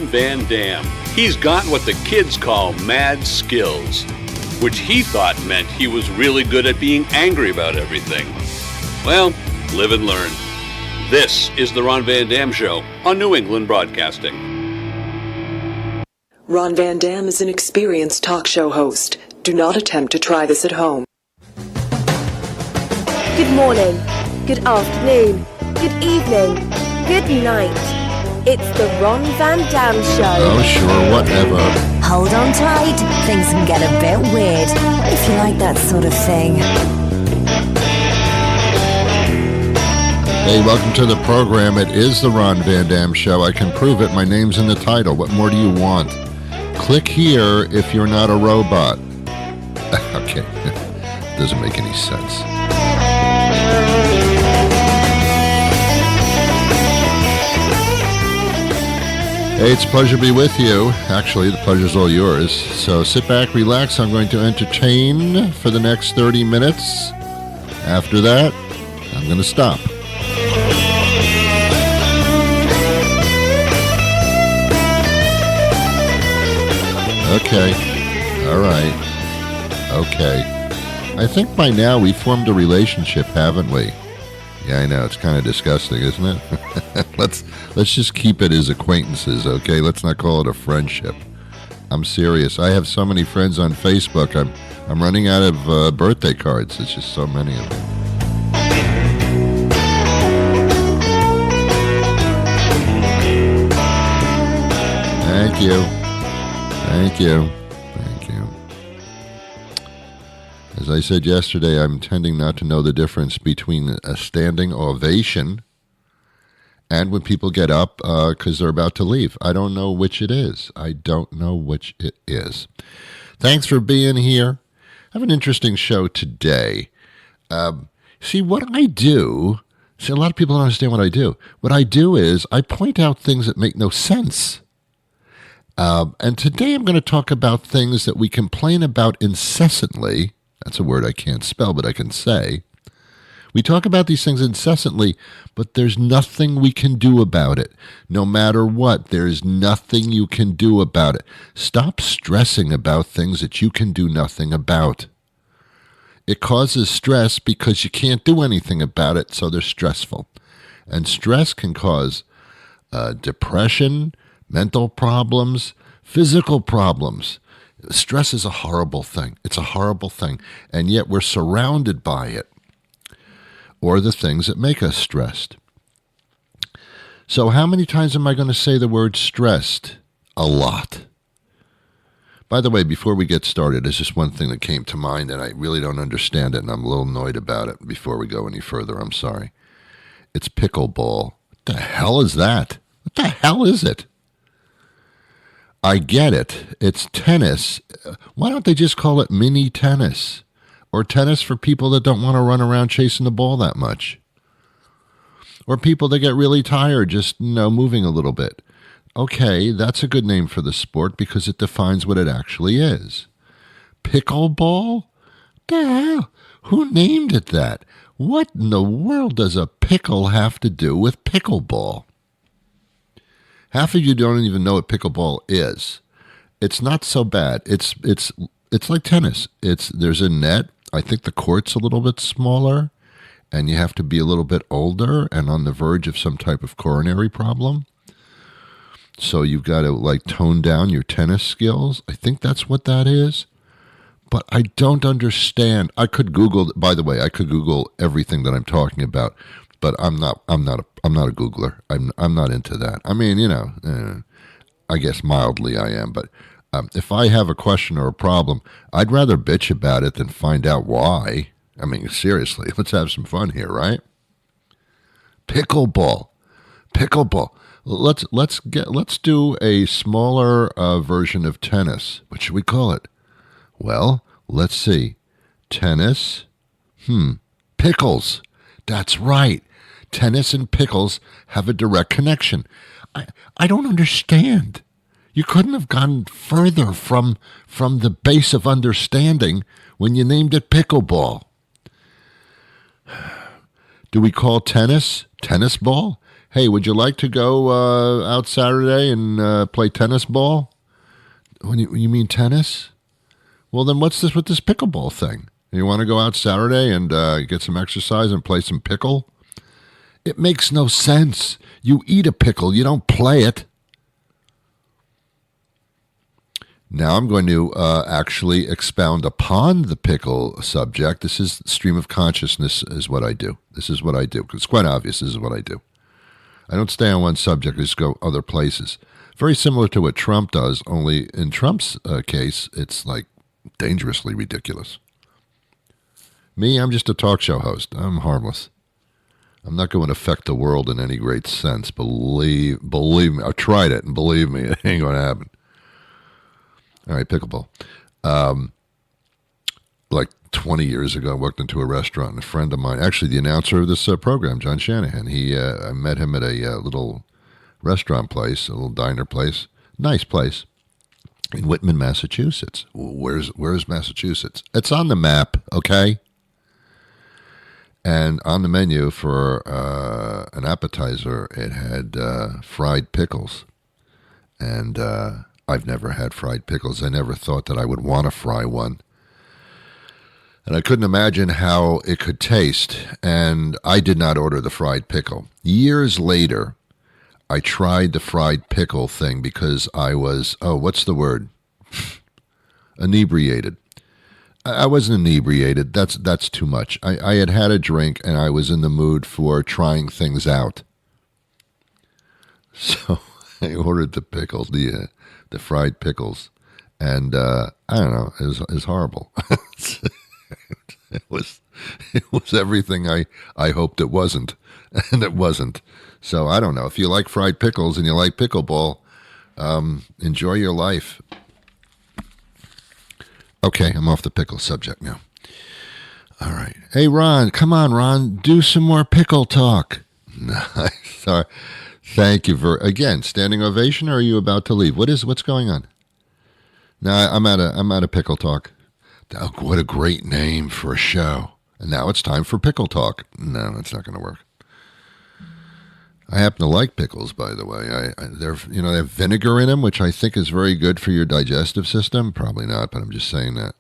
Van Dam. He's got what the kids call mad skills, which he thought meant he was really good at being angry about everything. Well, live and learn. This is the Ron Van Dam Show on New England Broadcasting. Ron Van Dam is an experienced talk show host. Do not attempt to try this at home. Good morning, good afternoon, good evening, good night. It's the Ron Van Dam Show. Oh, sure, whatever. Hold on tight. Things can get a bit weird, if you like that sort of thing. Hey, welcome to the program. It is the Ron Van Dam Show. I can prove it. My name's in the title. What more do you want? Click here if you're not a robot. Okay, doesn't make any sense. Hey, it's a pleasure to be with you. Actually, the pleasure's all yours. So sit back, relax. I'm going to entertain for the next 30 minutes. After that, I'm going to stop. Okay. All right. Okay. I think by now we formed a relationship, haven't we? Yeah, I know. It's kind of disgusting, isn't it? Let's just keep it as acquaintances, okay? Let's not call it a friendship. I'm serious. I have so many friends on Facebook. I'm running out of birthday cards. It's just so many of them. Thank you. Thank you. Thank you. As I said yesterday, I'm tending not to know the difference between a standing ovation and when people get up because they're about to leave. I don't know which it is. I don't know which it is. Thanks for being here. I have an interesting show today. See, what I do, a lot of people don't understand what I do. What I do is I point out things that make no sense. And today I'm going to talk about things that we complain about incessantly. That's a word I can't spell, but I can say. We talk about these things incessantly, but there's nothing we can do about it. No matter what, there's nothing you can do about it. Stop stressing about things that you can do nothing about. It causes stress because you can't do anything about it, so they're stressful. And stress can cause depression, mental problems, physical problems. Stress is a horrible thing. It's a horrible thing. And yet we're surrounded by it, or the things that make us stressed. So how many times am I going to say the word stressed? A lot. By the way, before we get started, there's just one thing that came to mind, and I really don't understand it, and I'm a little annoyed about it. Before we go any further, I'm sorry. It's pickleball. What the hell is that? What the hell is it? I get it. It's tennis. Why don't they just call it mini tennis? Or tennis for people that don't want to run around chasing the ball that much. Or people that get really tired just, moving a little bit. Okay, that's a good name for the sport because it defines what it actually is. Pickleball? The hell? Who named it that? What in the world does a pickle have to do with pickleball? Half of you don't even know what pickleball is. It's not so bad. It's like tennis. There's a net. I think the court's a little bit smaller, and you have to be a little bit older and on the verge of some type of coronary problem. So you've got to tone down your tennis skills. I think that's what that is. But I don't understand. I could Google. By the way, I could Google everything that I'm talking about. But I'm not a Googler. I'm not into that. I mean, I guess mildly I am. But if I have a question or a problem, I'd rather bitch about it than find out why. I mean, seriously, let's have some fun here, right? Pickleball. Let's do a smaller version of tennis. What should we call it? Well, let's see. Tennis. Pickles. That's right. Tennis and pickles have a direct connection. I don't understand. You couldn't have gone further from the base of understanding when you named it pickleball. Do we call tennis ball? hey, would you like to go out Saturday and play tennis ball? When you mean tennis? Well, then what's this with this pickleball thing? You want to go out Saturday and get some exercise and play some pickle? It makes no sense. You eat a pickle, you don't play it. Now I'm going to actually expound upon the pickle subject. This is stream of consciousness is what I do. This is what I do. It's quite obvious this is what I do. I don't stay on one subject. I just go other places. Very similar to what Trump does, only in Trump's case, it's like dangerously ridiculous. Me, I'm just a talk show host. I'm harmless. I'm not going to affect the world in any great sense. Believe me. I've tried it, and believe me, it ain't going to happen. All right, pickleball. Like 20 years ago, I walked into a restaurant, and a friend of mine, actually the announcer of this program, John Shanahan, I met him at a little restaurant place, a little diner place, nice place, in Whitman, Massachusetts. Where's Massachusetts? It's on the map, okay? And on the menu for an appetizer, it had fried pickles. And I've never had fried pickles. I never thought that I would want to fry one. And I couldn't imagine how it could taste. And I did not order the fried pickle. Years later, I tried the fried pickle thing because I was, what's the word? Inebriated. I wasn't inebriated. That's too much. I had a drink and I was in the mood for trying things out. So I ordered the pickles, the fried pickles, and I don't know. It was horrible. It was everything I hoped it wasn't, and it wasn't. So I don't know. If you like fried pickles and you like pickleball, enjoy your life. Okay, I'm off the pickle subject now. All right. Hey, Ron, come on, Ron. Do some more pickle talk. Nice. Sorry. Thank you for, again, standing ovation, or are you about to leave? What's going on? No, I'm out of pickle talk. Oh, what a great name for a show. And now it's time for pickle talk. No, that's not going to work. I happen to like pickles, by the way. They have vinegar in them, which I think is very good for your digestive system. Probably not, but I'm just saying that.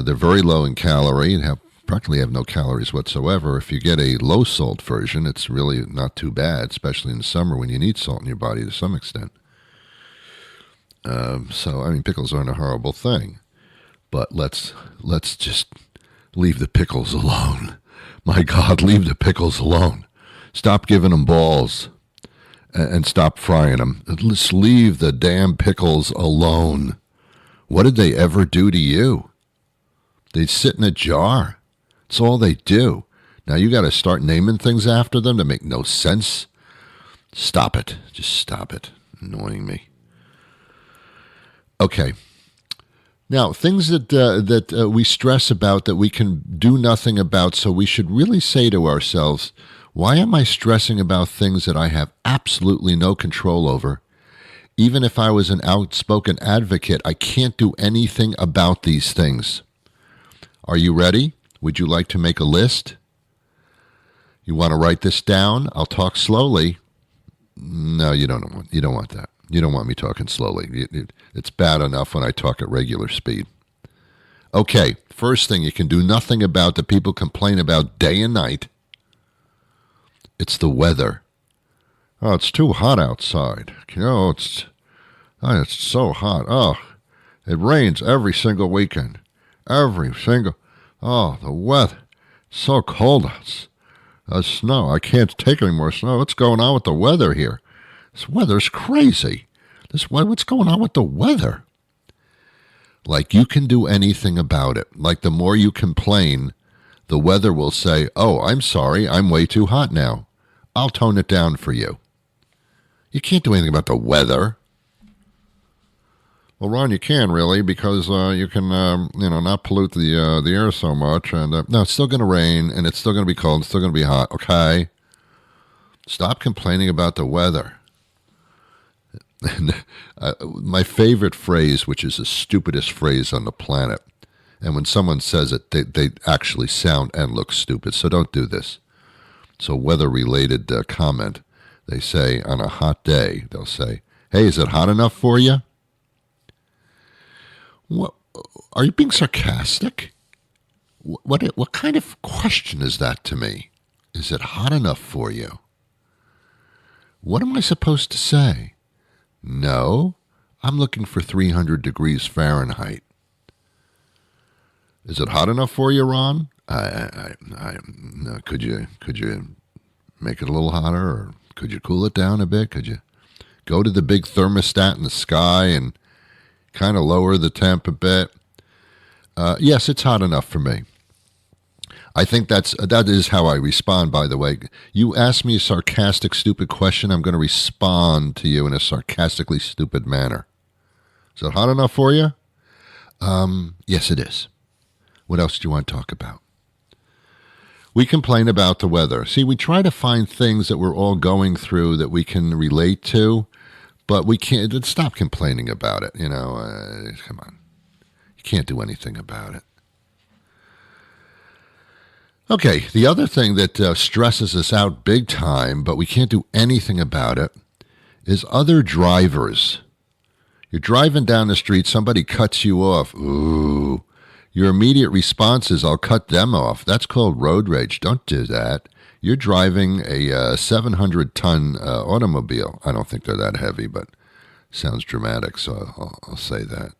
They're very low in calorie and practically have no calories whatsoever. If you get a low salt version, it's really not too bad, especially in the summer when you need salt in your body to some extent. Pickles aren't a horrible thing, but let's just leave the pickles alone. My God, leave the pickles alone. Stop giving them balls and stop frying them. Let's leave the damn pickles alone. What did they ever do to you? They sit in a jar. That's all they do. Now you got to start naming things after them that make no sense. Stop it. Just stop it. Annoying me. Okay. Now, things that we stress about that we can do nothing about, so we should really say to ourselves, why am I stressing about things that I have absolutely no control over? Even if I was an outspoken advocate, I can't do anything about these things. Are you ready? Would you like to make a list? You want to write this down? I'll talk slowly. No, you don't want that. You don't want me talking slowly. It's bad enough when I talk at regular speed. Okay, first thing you can do nothing about that people complain about day and night. It's the weather. Oh, it's too hot outside. It's so hot. Oh, it rains every single weekend. The weather. It's so cold. It's snow. I can't take any more snow. What's going on with the weather here? This weather's crazy. What's going on with the weather? Like you can do anything about it. Like the more you complain, the weather will say, oh, I'm sorry, I'm way too hot now. I'll tone it down for you. You can't do anything about the weather. Well, Ron, you can really, because you can, not pollute the air so much. And no, it's still going to rain, and it's still going to be cold. It's still going to be hot. Okay, stop complaining about the weather. And, my favorite phrase, which is the stupidest phrase on the planet, and when someone says it, they actually sound and look stupid. So don't do this. So weather-related comment. They say on a hot day, they'll say, "Hey, is it hot enough for you?" What, are you being sarcastic? What kind of question is that to me? Is it hot enough for you? What am I supposed to say? No, I'm looking for 300 degrees Fahrenheit. Is it hot enough for you, Ron? No, could you make it a little hotter, or could you cool it down a bit? Could you go to the big thermostat in the sky and kind of lower the temp a bit? Yes, it's hot enough for me. I think that is how I respond, by the way. You ask me a sarcastic, stupid question, I'm going to respond to you in a sarcastically stupid manner. Is it hot enough for you? Yes, it is. What else do you want to talk about? We complain about the weather. See, we try to find things that we're all going through that we can relate to, but we can't. Stop complaining about it. Come on. You can't do anything about it. Okay, the other thing that stresses us out big time, but we can't do anything about it, is other drivers. You're driving down the street, somebody cuts you off. Ooh. Your immediate response is, I'll cut them off. That's called road rage. Don't do that. You're driving a 700-ton automobile. I don't think they're that heavy, but sounds dramatic, so I'll say that.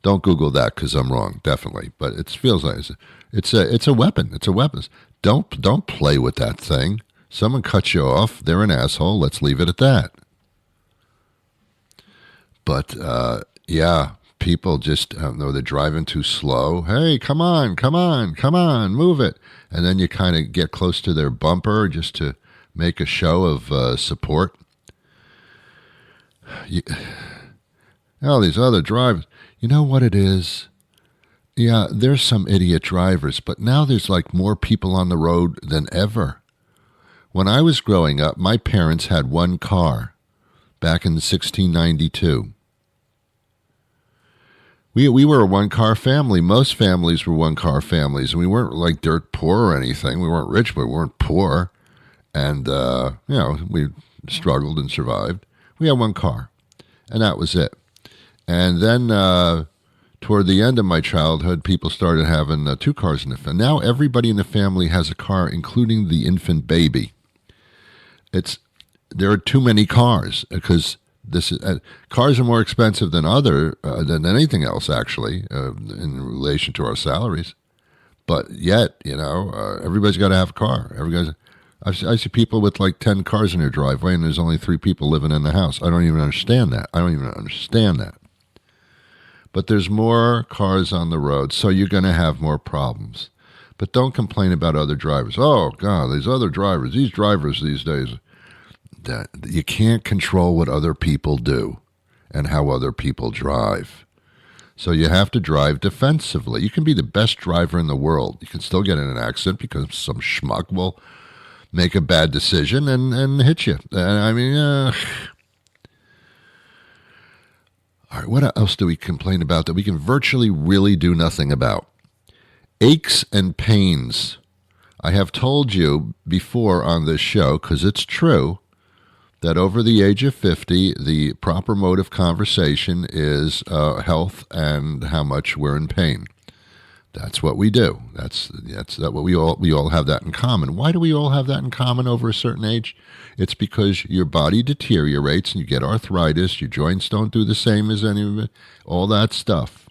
Don't Google that because I'm wrong, definitely. But it feels like it's a weapon. It's a weapon. Don't play with that thing. Someone cuts you off. They're an asshole. Let's leave it at that. But yeah, people just know they're driving too slow. Hey, come on, move it. And then you kind of get close to their bumper just to make a show of support. All these other drivers. You know what it is? Yeah, there's some idiot drivers, but now there's like more people on the road than ever. When I was growing up, my parents had one car back in 1692. We were a one-car family. Most families were one-car families, and we weren't like dirt poor or anything. We weren't rich, but we weren't poor. And, we struggled and survived. We had one car, and that was it. And then toward the end of my childhood, people started having two cars in the family. Now everybody in the family has a car, including the infant baby. There are too many cars because cars are more expensive than than anything else, actually, in relation to our salaries. But yet, everybody's got to have a car. I see people with like 10 cars in their driveway, and there's only 3 people living in the house. I don't even understand that. But there's more cars on the road, so you're going to have more problems. But don't complain about other drivers. Oh, God, these drivers these days. That you can't control what other people do and how other people drive. So you have to drive defensively. You can be the best driver in the world. You can still get in an accident because some schmuck will make a bad decision and hit you. All right, what else do we complain about that we can virtually really do nothing about? Aches and pains. I have told you before on this show, because it's true, that over the age of 50, the proper mode of conversation is health and how much we're in pain. That's what we do. That's what we all have that in common. Why do we all have that in common over a certain age? It's because your body deteriorates and you get arthritis. Your joints don't do the same as all that stuff.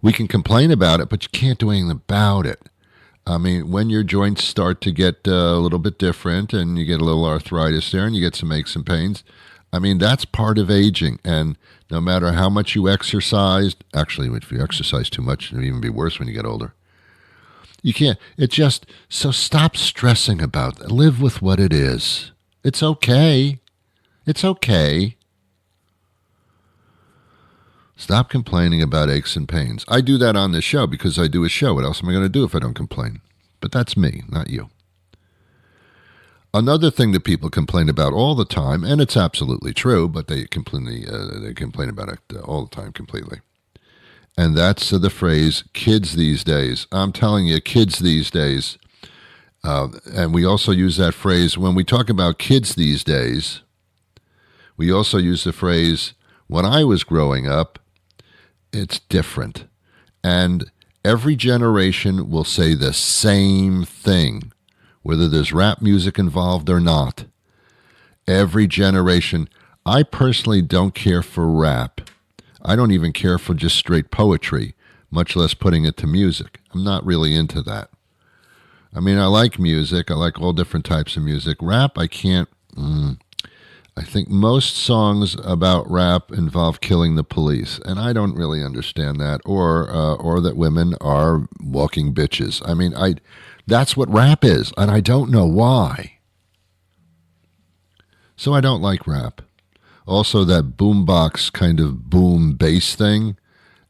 We can complain about it, but you can't do anything about it. I mean, when your joints start to get a little bit different and you get a little arthritis there and you get some aches and pains, I mean, that's part of aging. And no matter how much you exercise, actually, if you exercise too much, it'll even be worse when you get older. You can't. So stop stressing about that. Live with what it is. It's okay. It's okay. Stop complaining about aches and pains. I do that on this show because I do a show. What else am I going to do if I don't complain? But that's me, not you. Another thing that people complain about all the time, and it's absolutely true, but they complain about it all the time completely. And that's the phrase, kids these days. I'm telling you, kids these days. And we also use that phrase when we talk about kids these days. We also use the phrase, when I was growing up, it's different. And every generation will say the same thing, whether there's rap music involved or not. Every generation. I personally don't care for rap. I don't even care for just straight poetry, much less putting it to music. I'm not really into that. I mean, I like music. I like all different types of music. Rap, I can't. I think most songs about rap involve killing the police, and I don't really understand that, or that women are walking bitches. I mean, that's what rap is, and I don't know why. So I don't like rap. Also, that boombox kind of boom bass thing.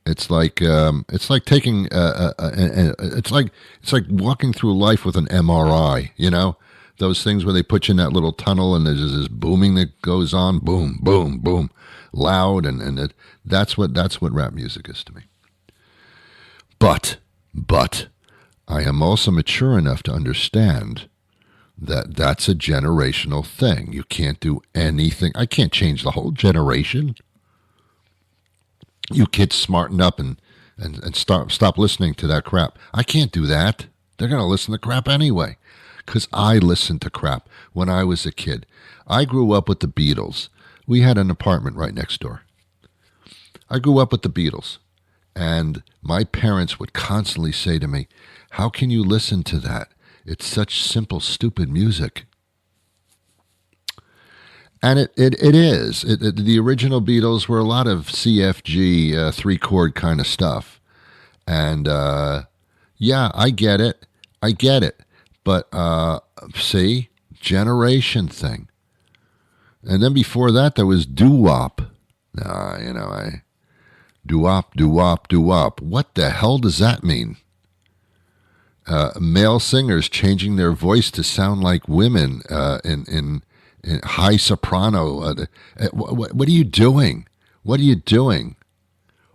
It's like taking it's like walking through life with an MRI. You know, those things where they put you in that little tunnel and there's this booming that goes on, boom, boom, boom, loud, and that's what rap music is to me. But I am also mature enough to understand that that's a generational thing. You can't do anything. I can't change the whole generation. You kids smarten up and stop listening to that crap. I can't do that. They're going to listen to crap anyway. Because I listened to crap when I was a kid. I grew up with the Beatles. We had an apartment right next door. I grew up with the Beatles. And my parents would constantly say to me, how can you listen to that? It's such simple, stupid music. And it is. The original Beatles were a lot of CFG, 3-chord kind of stuff. And, yeah, I get it. But, see, generation thing. And then before that, there was doo-wop. Doo-wop, doo-wop, doo-wop. What the hell does that mean? Male singers changing their voice to sound like women in high soprano. What are you doing? What are you doing?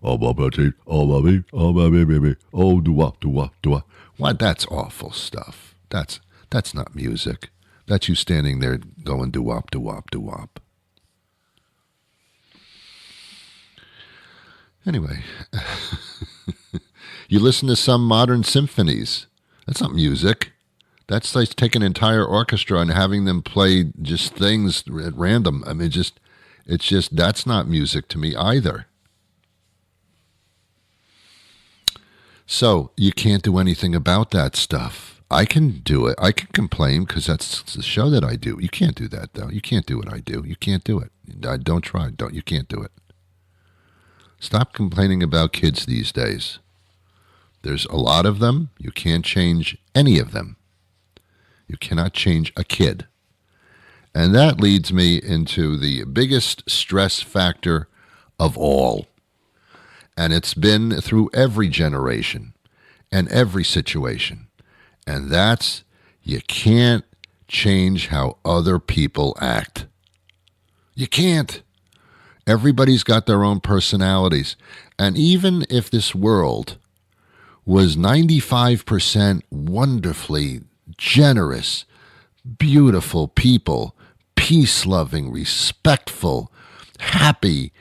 Oh, baby, oh, baby, oh, baby, oh, doo-wop, doo-wop, doo-wop. What? That's awful stuff. That's not music. That's you standing there going doo-wop, doo-wop, doo-wop. Anyway, you listen to some modern symphonies. That's not music. That's like taking an entire orchestra and having them play just things at random. I mean, it's just that's not music to me either. So you can't do anything about that stuff. I can do it. I can complain because that's the show that I do. You can't do that, though. You can't do what I do. You can't do it. Don't try. You can't do it. Stop complaining about kids these days. There's a lot of them. You can't change any of them. You cannot change a kid. And that leads me into the biggest stress factor of all. And it's been through every generation and every situation. And that's, you can't change how other people act. You can't. Everybody's got their own personalities. And even if this world was 95% wonderfully generous, beautiful people, peace-loving, respectful, happy,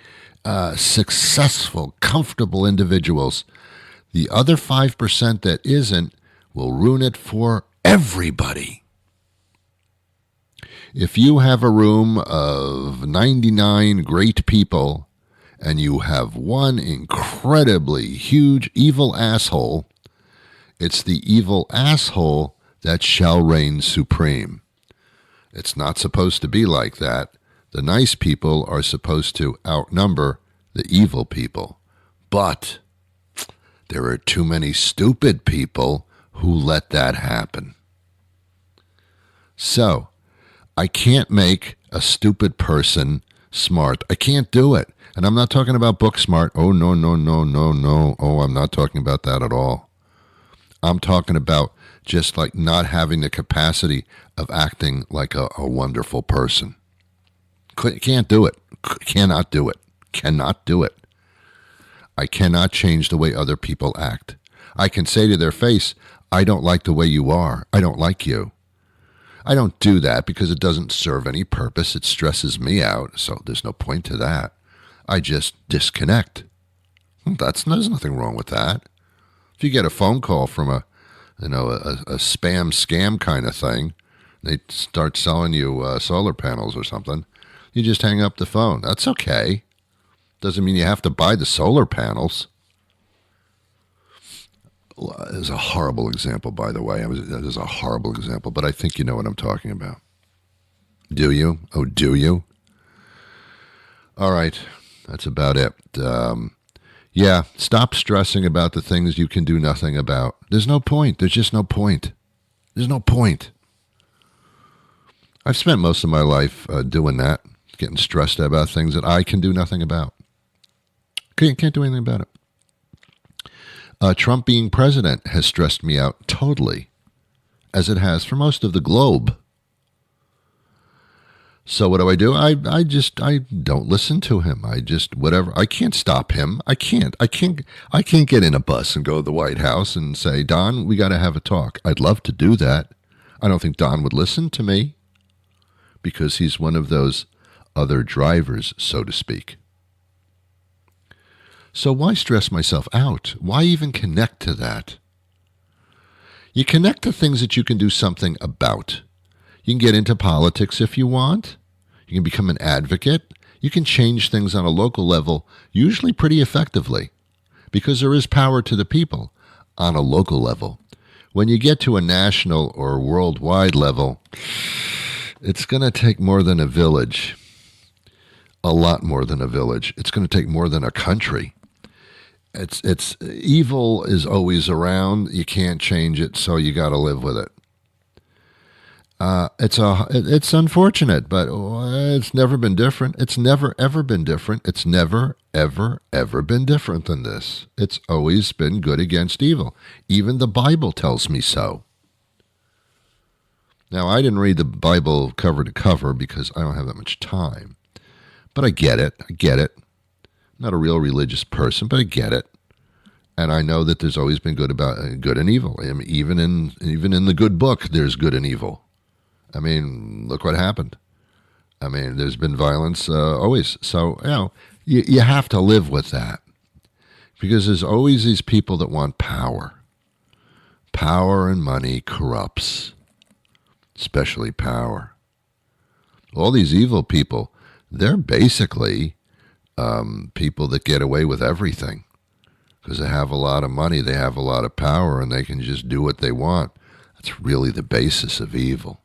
successful, comfortable individuals, the other 5% that isn't will ruin it for everybody. If you have a room of 99 great people and you have one incredibly huge evil asshole, it's the evil asshole that shall reign supreme. It's not supposed to be like that. The nice people are supposed to outnumber the evil people. But there are too many stupid people who let that happen. So, I can't make a stupid person smart. I can't do it. And I'm not talking about book smart. Oh, no. Oh, I'm not talking about that at all. I'm talking about just like not having the capacity of acting like a wonderful person. Can't do it. Cannot do it. Cannot do it. I cannot change the way other people act. I can say to their face, I don't like the way you are. I don't like you. I don't do that because it doesn't serve any purpose. It stresses me out, so there's no point to that. I just disconnect. There's nothing wrong with that. If you get a phone call from a spam scam kind of thing, they start selling you solar panels or something, you just hang up the phone. That's okay. Doesn't mean you have to buy the solar panels. It's a horrible example, by the way. That is a horrible example, but I think you know what I'm talking about. Do you? Oh, do you? All right. That's about it. Yeah, stop stressing about the things you can do nothing about. There's no point. There's just no point. There's no point. I've spent most of my life doing that, getting stressed about things that I can do nothing about. Can't do anything about it. Trump being president has stressed me out totally, as it has for most of the globe. So what do? I don't listen to him. Whatever. I can't stop him. I can't get in a bus and go to the White House and say, Don, we got to have a talk. I'd love to do that. I don't think Don would listen to me because he's one of those other drivers, so to speak. So why stress myself out? Why even connect to that? You connect to things that you can do something about. You can get into politics if you want. You can become an advocate. You can change things on a local level, usually pretty effectively, because there is power to the people on a local level. When you get to a national or worldwide level, it's going to take more than a village. A lot more than a village. It's going to take more than a country. It's evil is always around. You can't change it, so you got to live with it. It's unfortunate, but it's never been different. It's never ever been different. It's never ever been different than this. It's always been good against evil. Even the Bible tells me so. Now, I didn't read the Bible cover to cover because I don't have that much time, but I get it. I'm not a real religious person, but I get it. And I know that there's always been good and evil. I mean, even in the good book, there's good and evil. I mean, look what happened. I mean, there's been violence always. So, you have to live with that. Because there's always these people that want power. Power and money corrupts. Especially power. All these evil people, they're basically people that get away with everything. Because they have a lot of money, they have a lot of power, and they can just do what they want. That's really the basis of evil.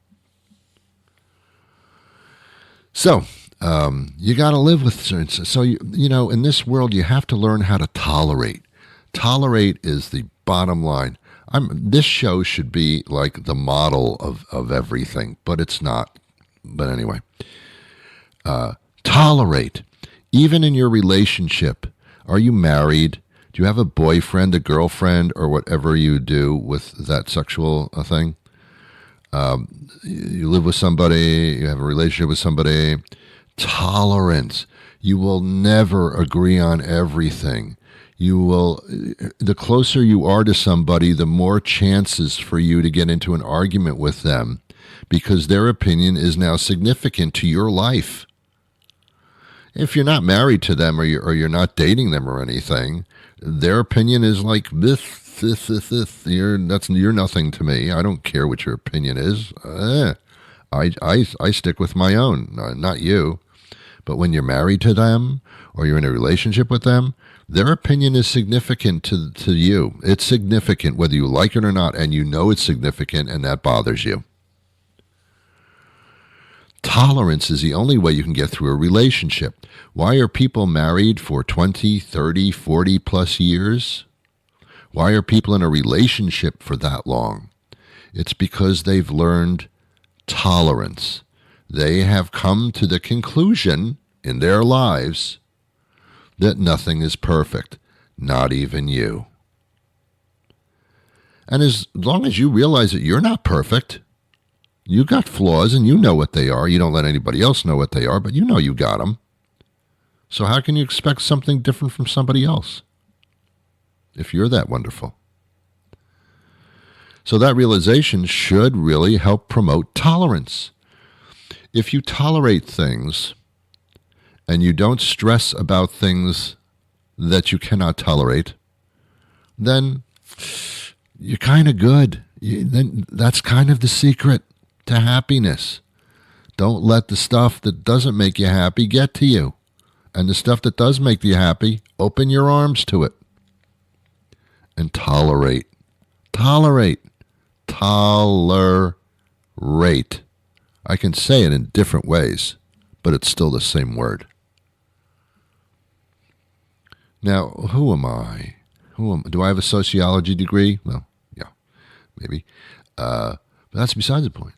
So, you got to live with certain. So, in this world, you have to learn how to tolerate. Tolerate is the bottom line. This show should be like the model of everything, but it's not. But anyway, tolerate. Even in your relationship, are you married? Do you have a boyfriend, a girlfriend, or whatever you do with that sexual thing? You live with somebody, you have a relationship with somebody. Tolerance. You will never agree on everything. The closer you are to somebody, the more chances for you to get into an argument with them because their opinion is now significant to your life. If you're not married to them or you're not dating them or anything, their opinion is like this. You're nothing to me. I don't care what your opinion is. I stick with my own, not you. But when you're married to them or you're in a relationship with them, their opinion is significant to you. It's significant whether you like it or not, and you know it's significant, and that bothers you. Tolerance is the only way you can get through a relationship. Why are people married for 20, 30, 40 plus years? Why are people in a relationship for that long? It's because they've learned tolerance. They have come to the conclusion in their lives that nothing is perfect, not even you. And as long as you realize that you're not perfect, you got flaws and you know what they are. You don't let anybody else know what they are, but you know you got them. So how can you expect something different from somebody else if you're that wonderful? So that realization should really help promote tolerance. If you tolerate things and you don't stress about things that you cannot tolerate, then you're kind of good. Then that's kind of the secret to happiness. Don't let the stuff that doesn't make you happy get to you. And the stuff that does make you happy, open your arms to it. And tolerate. Tolerate. Tolerate. I can say it in different ways, but it's still the same word. Now, who am I? Do I have a sociology degree? Well, yeah, maybe. But that's besides the point.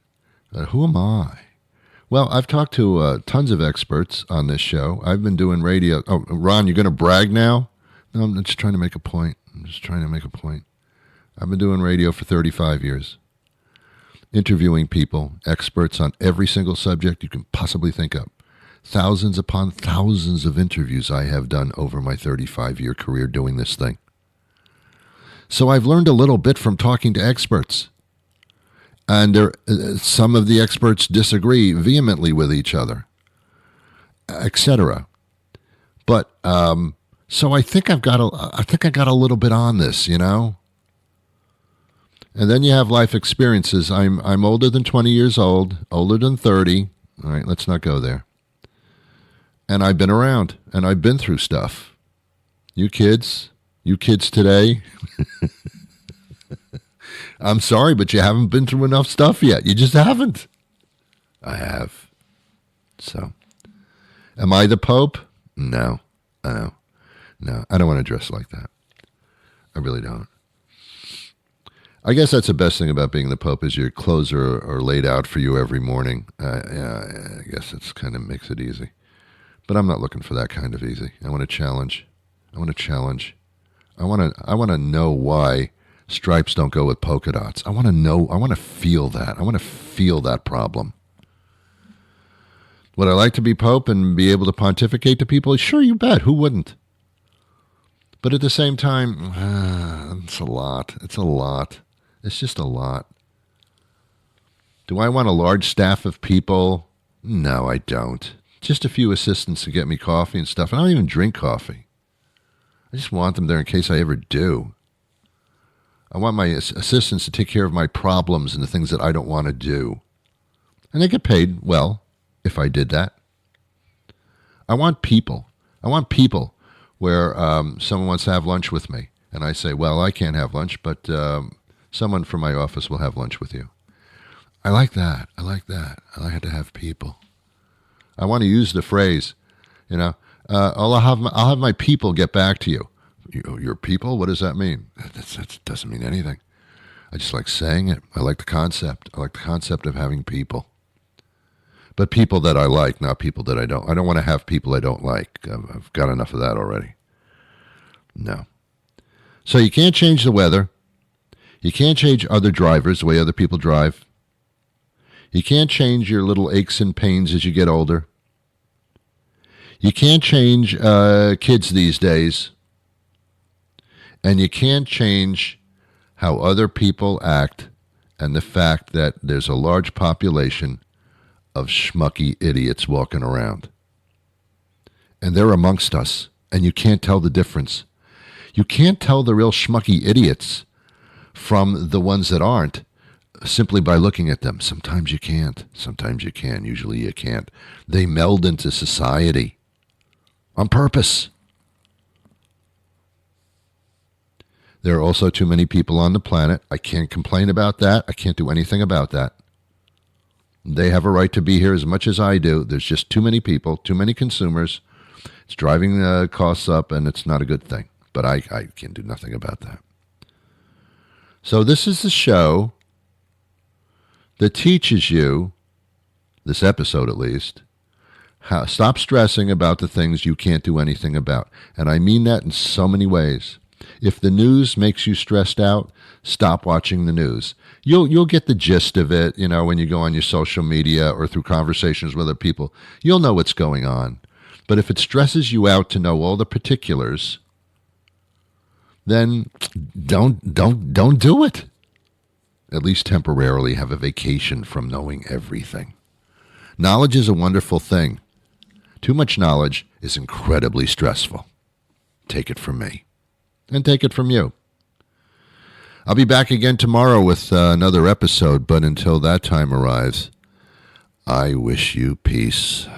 Who am I? Well, I've talked to tons of experts on this show. I've been doing radio. Oh, Ron, you're going to brag now? No, I'm just trying to make a point. I've been doing radio for 35 years. Interviewing people, experts on every single subject you can possibly think of. Thousands upon thousands of interviews I have done over my 35-year career doing this thing. So I've learned a little bit from talking to experts. And some of the experts disagree vehemently with each other, etc. But so I think I got a little bit on this, you know. And then you have life experiences. I'm older than 20 years old, older than 30. All right, let's not go there. And I've been around, and I've been through stuff. You kids today, I'm sorry, but you haven't been through enough stuff yet. You just haven't. I have. So, am I the Pope? No. No, I don't want to dress like that. I really don't. I guess that's the best thing about being the Pope is your clothes are laid out for you every morning. I guess it's kind of makes it easy. But I'm not looking for that kind of easy. I want to challenge. I want to know why stripes don't go with polka dots. I want to feel that. I want to feel that problem. Would I like to be Pope and be able to pontificate to people? Sure, you bet. Who wouldn't? But at the same time, it's a lot. It's just a lot. Do I want a large staff of people? No, I don't. Just a few assistants to get me coffee and stuff. And I don't even drink coffee. I just want them there in case I ever do. I want my assistants to take care of my problems and the things that I don't want to do. And they get paid well if I did that. I want people. Where someone wants to have lunch with me. And I say, well, I can't have lunch, but someone from my office will have lunch with you. I like that. I like to have people. I want to use the phrase, I'll have my people get back to you. Your people? What does that mean? That doesn't mean anything. I just like saying it. I like the concept. I like the concept of having people. But people that I like, not people that I don't. I don't want to have people I don't like. I've got enough of that already. No. So you can't change the weather. You can't change other drivers, the way other people drive. You can't change your little aches and pains as you get older. You can't change kids these days. And you can't change how other people act and the fact that there's a large population of schmucky idiots walking around. And they're amongst us, and you can't tell the difference. You can't tell the real schmucky idiots from the ones that aren't simply by looking at them. Sometimes you can't. Sometimes you can. Usually you can't. They meld into society on purpose. There are also too many people on the planet. I can't complain about that. I can't do anything about that. They have a right to be here as much as I do. There's just too many people, too many consumers. It's driving costs up, and it's not a good thing. But I can do nothing about that. So this is the show that teaches you, this episode at least, how stop stressing about the things you can't do anything about. And I mean that in so many ways. If the news makes you stressed out, stop watching the news. You'll get the gist of it, when you go on your social media or through conversations with other people. You'll know what's going on. But if it stresses you out to know all the particulars, then don't do it. at least temporarily, have a vacation from knowing everything. Knowledge is a wonderful thing. Too much knowledge is incredibly stressful. Take it from me. And take it from you. I'll be back again tomorrow with another episode, but until that time arrives, I wish you peace.